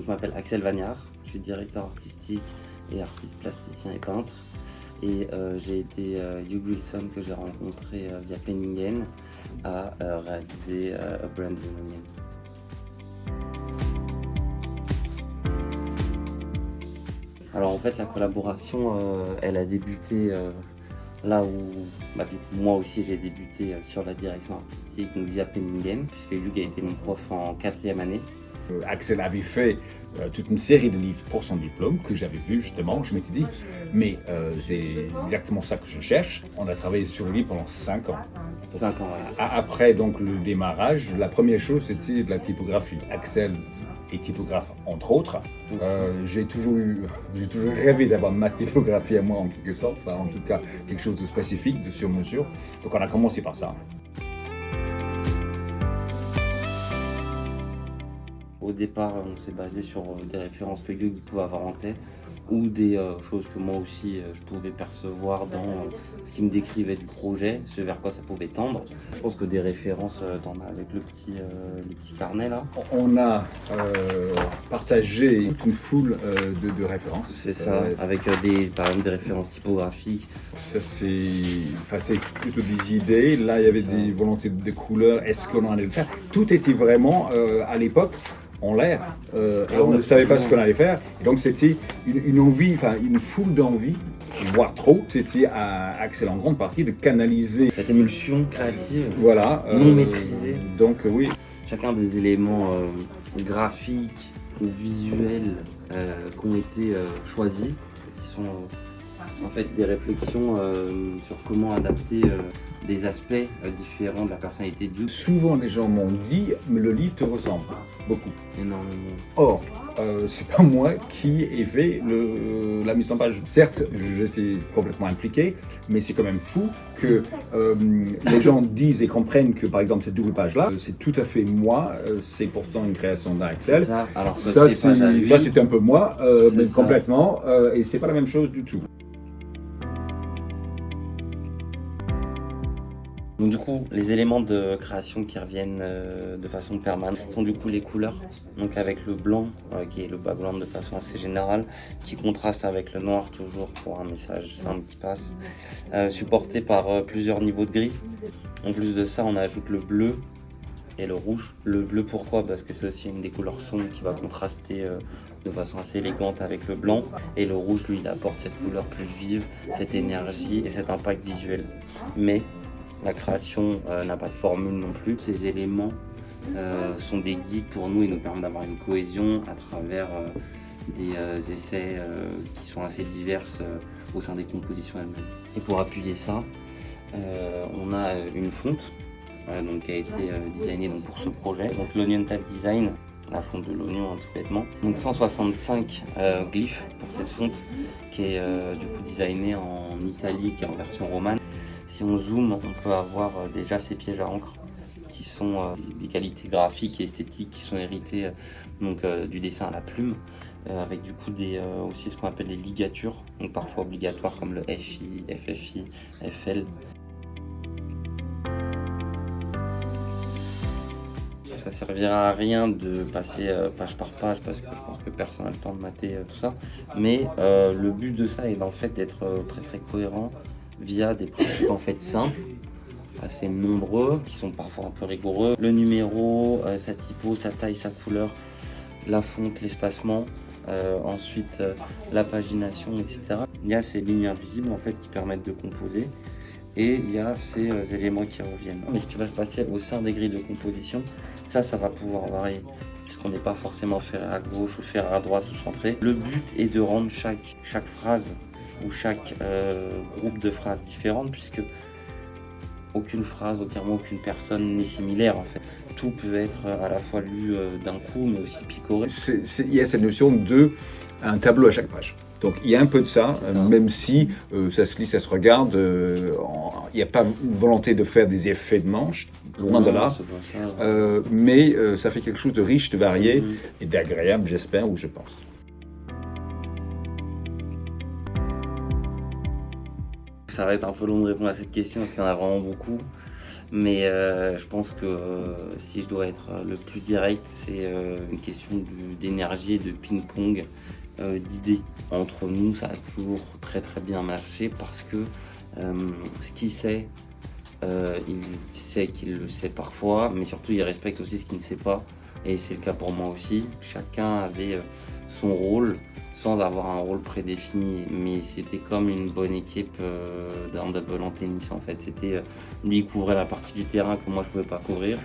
je m'appelle Axel Vagnard, je suis directeur artistique et artiste plasticien et peintre. Et j'ai aidé Hugh Wilson, que j'ai rencontré via Penningen, à réaliser A Brand New Onion. Alors en fait la collaboration elle a débuté là où moi aussi j'ai débuté sur la direction artistique via Penningen, puisque Hugh a été mon prof en 4e année. Axel avait fait toute une série de livres pour son diplôme que j'avais vu justement. Je m'étais dit, mais c'est exactement ça que je cherche. On a travaillé sur le livre pendant 5 ans. 5 ans, ouais. Après donc le démarrage, la première chose c'était de la typographie. Axel est typographe entre autres. J'ai toujours rêvé d'avoir ma typographie à moi en quelque sorte, enfin, en tout cas quelque chose de spécifique, de sur mesure. Donc on a commencé par ça. Au départ, on s'est basé sur des références que Hugh pouvait avoir en tête ou des choses que moi aussi je pouvais percevoir dans ce qui me décrivait du projet, ce vers quoi ça pouvait tendre. Je pense que des références, t'en as avec le petit carnet là. On a partagé toute une foule de références. C'est ça, avec par exemple des références typographiques. Ça c'est plutôt des idées. Là il y avait des volontés de couleurs. Est-ce qu'on allait le faire? Tout était vraiment à l'époque en l'air. Et on ne savait pas ce qu'on allait faire. Et donc c'était une envie, enfin une foule d'envie, voire trop. C'était à Axel en grande partie de canaliser cette émulsion créative, voilà, non maîtrisée. Donc oui. Chacun des éléments graphiques ou visuels qui ont été choisis, qui sont en fait des réflexions sur comment adapter des aspects différents de la personnalité de Hugh. Souvent les gens m'ont dit, mais le livre te ressemble beaucoup. Énormément. Or, c'est pas moi qui ai fait la mise en page. Certes, j'étais complètement impliqué, mais c'est quand même fou que les gens disent et comprennent que par exemple cette double page là, c'est tout à fait moi, c'est pourtant une création d'Axel. Ça, alors que ça c'est un peu moi, mais ça. complètement, et c'est pas la même chose du tout. Donc du coup, les éléments de création qui reviennent de façon permanente sont du coup les couleurs. Donc avec le blanc, qui est le background de façon assez générale, qui contraste avec le noir toujours pour un message simple qui passe, supporté par plusieurs niveaux de gris. En plus de ça, on ajoute le bleu et le rouge. Le bleu pourquoi? Parce que c'est aussi une des couleurs sombres qui va contraster de façon assez élégante avec le blanc. Et le rouge, lui, il apporte cette couleur plus vive, cette énergie et cet impact visuel. Mais la création n'a pas de formule non plus. Ces éléments sont des guides pour nous et nous permettent d'avoir une cohésion à travers des essais qui sont assez diverses au sein des compositions elles-mêmes. Et pour appuyer ça, on a une fonte donc, qui a été designée donc, pour ce projet. Donc l'Onion Type Design, la fonte de l'oignon tout bêtement. Donc 165 glyphes pour cette fonte qui est du coup designée en italique et en version romane. Si on zoome, on peut avoir déjà ces pièges à encre qui sont des qualités graphiques et esthétiques qui sont héritées du dessin à la plume, avec du coup aussi ce qu'on appelle des ligatures, donc parfois obligatoires comme le FI, FFI, FL. Ça servira à rien de passer page par page parce que je pense que personne n'a le temps de mater tout ça, mais le but de ça est en fait d'être très très cohérent via des principes en fait simples, assez nombreux, qui sont parfois un peu rigoureux. Le numéro, sa typo, sa taille, sa couleur, la fonte, l'espacement, ensuite la pagination, etc. Il y a ces lignes invisibles en fait qui permettent de composer et il y a ces éléments qui reviennent. Mais ce qui va se passer au sein des grilles de composition, ça va pouvoir varier puisqu'on n'est pas forcément faire à gauche ou faire à droite ou centré. Le but est de rendre chaque phrase ou chaque groupe de phrases différentes, puisque aucune phrase, aucun mot, aucune personne n'est similaire en fait. Tout peut être à la fois lu d'un coup, mais aussi picoré. Il y a cette notion de un tableau à chaque page. Donc il y a un peu de ça, même si ça se lit, ça se regarde, il n'y a pas une volonté de faire des effets de manche, loin de là, mais ça fait quelque chose de riche, de varié et d'agréable, j'espère, ou je pense. Ça va être un peu long de répondre à cette question parce qu'il y en a vraiment beaucoup. Mais je pense que si je dois être le plus direct, c'est une question d'énergie et de ping-pong d'idées. Entre nous, ça a toujours très très bien marché parce que ce qu'il sait, il sait qu'il le sait parfois, mais surtout il respecte aussi ce qu'il ne sait pas. Et c'est le cas pour moi aussi. Chacun avait son rôle sans avoir un rôle prédéfini, mais c'était comme une bonne équipe d'un double en tennis en fait. C'était lui il couvrait la partie du terrain que moi je pouvais pas couvrir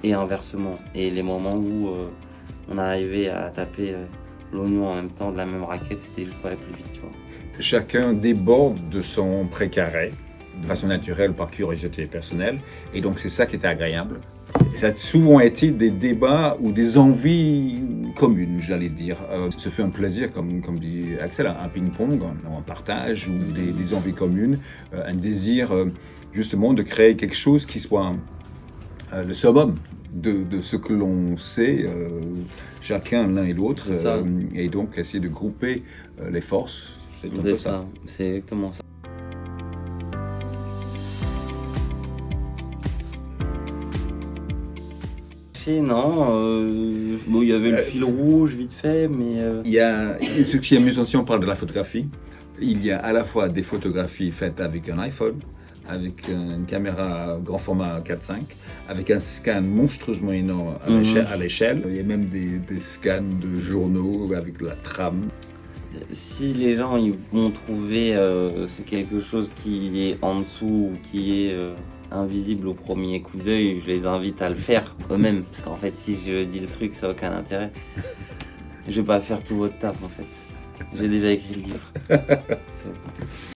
et inversement. Et les moments où on arrivait à taper l'oignon en même temps de la même raquette, c'était juste pour aller plus vite, tu vois. Chacun déborde de son précaré de façon naturelle par curiosité personnelle, et donc c'est ça qui était agréable. Et ça a souvent été des débats ou des envies communes, j'allais dire. Ce fait un plaisir, comme dit Axel, un ping-pong, un partage ou des envies communes, un désir justement de créer quelque chose qui soit le summum de ce que l'on sait, chacun l'un et l'autre, et donc essayer de grouper les forces, c'est un peu ça. C'est exactement ça. Non, bon, il y avait le fil rouge vite fait, mais... Il y a ce qui est amusant si on parle de la photographie. Il y a à la fois des photographies faites avec un iPhone, avec une caméra grand format 4.5, avec un scan monstrueusement énorme à l'échelle. Il y a même des scans de journaux avec la trame. Si les gens ils vont trouver c'est quelque chose qui est en dessous ou qui est invisible au premier coup d'œil, je les invite à le faire eux-mêmes. Parce qu'en fait, si je dis le truc, ça n'a aucun intérêt. Je vais pas faire tout votre taf en fait. J'ai déjà écrit le livre.